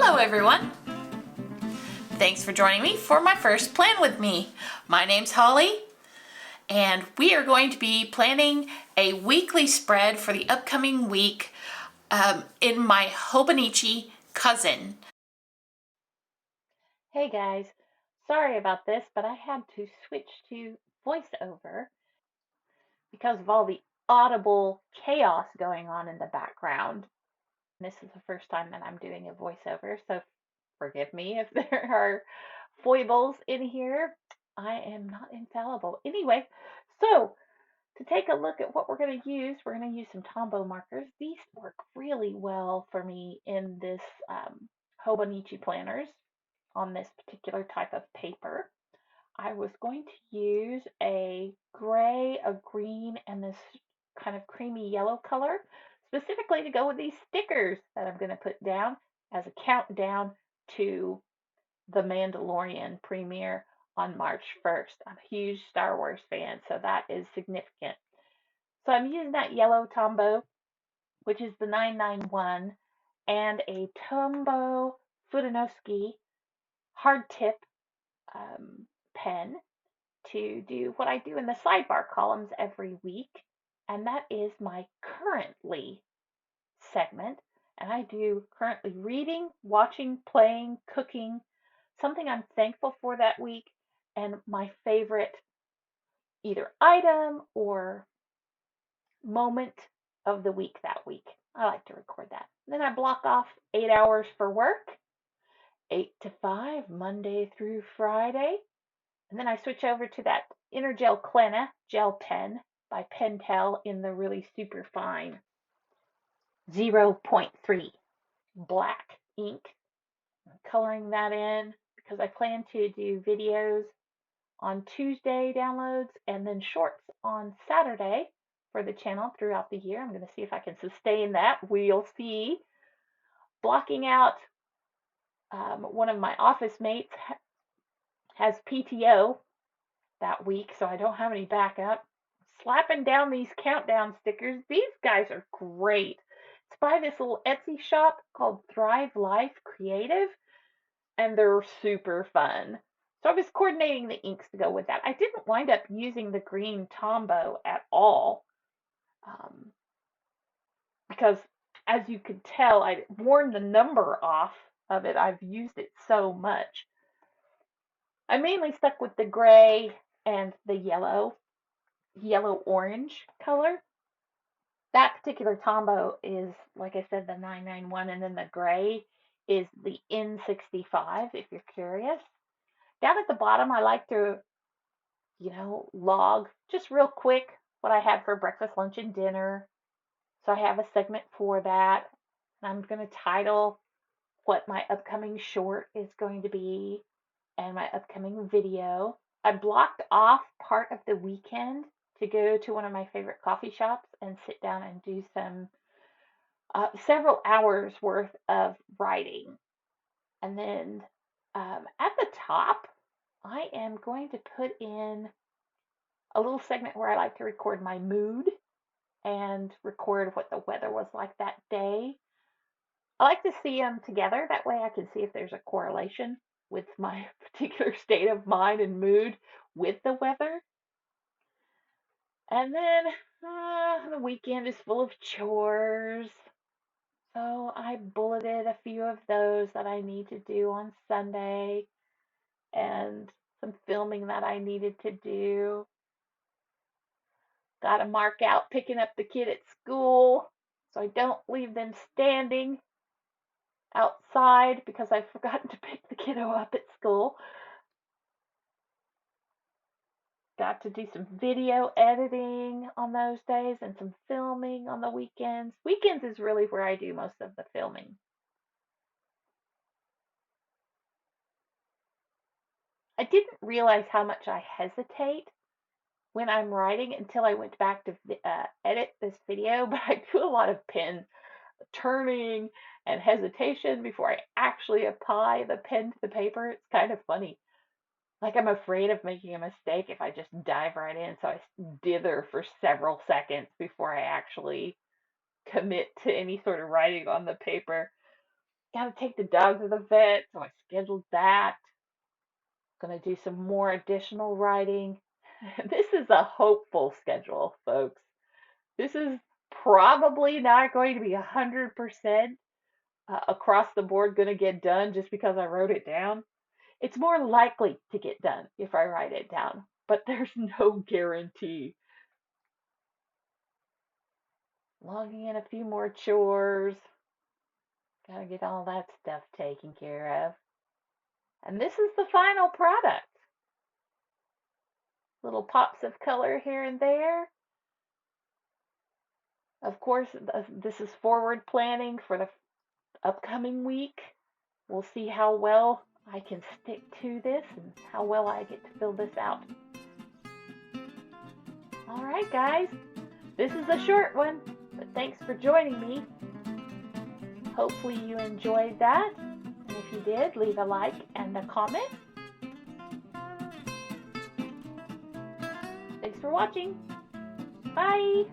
Hello everyone! Thanks for joining me for my first Plan With Me. My name's Holly and we are going to be planning a weekly spread for the upcoming week in my Hobonichi cousin. Hey guys, sorry about this, but I had to switch to voiceover because of all the audible chaos going on in the background. This is the first time that I'm doing a voiceover, so forgive me if there are foibles in here. I am not infallible. Anyway, so to take a look at what we're going to use some Tombow markers. These work really well for me in this Hobonichi planners on this particular type of paper. I was going to use a gray, a green, and this kind of creamy yellow color, specifically to go with these stickers that I'm going to put down as a countdown to the Mandalorian premiere on March 1st. I'm a huge Star Wars fan, so that is significant. So I'm using that yellow Tombow, which is the 991, and a Tombow Fudenosuke hard tip pen to do what I do in the sidebar columns every week, and that is my currently segment. And I do currently reading, watching, playing, cooking, something I'm thankful for that week, and my favorite either item or moment of the week that week. I like to record that. Then I block off 8 hours for work, 8 to 5, Monday through Friday. And then I switch over to that Energel Clena gel pen by Pentel in the really super fine 0.3 black ink. I'm coloring that in because I plan to do videos on Tuesday downloads and then shorts on Saturday for the channel throughout the year. I'm going to see if I can sustain that. We'll see. Blocking out one of my office mates has PTO that week, so I don't have any backup. Slapping down these countdown stickers. These guys are great. It's by this little Etsy shop called ThriveLifeCreative, and they're super fun. So I was coordinating the inks to go with that. I didn't wind up using the green Tombow at all because, as you could tell, I'd worn the number off of it. I've used it so much. I mainly stuck with the gray and the yellow-orange color. That particular Tombow is, like I said, the 991, and then the gray is the N65, if you're curious. Down at the bottom, I like to, log just real quick what I had for breakfast, lunch, and dinner. So I have a segment for that. I'm going to title what my upcoming short is going to be and my upcoming video. I blocked off part of the weekend to go to one of my favorite coffee shops and sit down and do some several hours worth of writing. And then at the top, I am going to put in a little segment where I like to record my mood and record what the weather was like that day. I like to see them together. That way I can see if there's a correlation with my particular state of mind and mood with the weather. And then the weekend is full of chores. So I bulleted a few of those that I need to do on Sunday and some filming that I needed to do. Got to mark out picking up the kid at school so I don't leave them standing outside because I've forgotten to pick the kiddo up at school. Got to do some video editing on those days and some filming on the weekends. Weekends is really where I do most of the filming. I didn't realize how much I hesitate when I'm writing until I went back to edit this video, but I do a lot of pen turning and hesitation before I actually apply the pen to the paper. It's kind of funny. Like I'm afraid of making a mistake if I just dive right in, so I dither for several seconds before I actually commit to any sort of writing on the paper. Gotta take the dog to the vet, so I scheduled that. Gonna do some more additional writing. This is a hopeful schedule, folks. This is probably not going to be 100% across the board going to get done just because I wrote it down. It's more likely to get done if I write it down, but there's no guarantee. Logging in a few more chores. Gotta get all that stuff taken care of. And this is the final product. Little pops of color here and there. Of course, this is forward planning for the upcoming week. We'll see how well I can stick to this and how well I get to fill this out. All right, guys. This is a short one, but thanks for joining me. Hopefully you enjoyed that. And if you did, leave a like and a comment. Thanks for watching. Bye.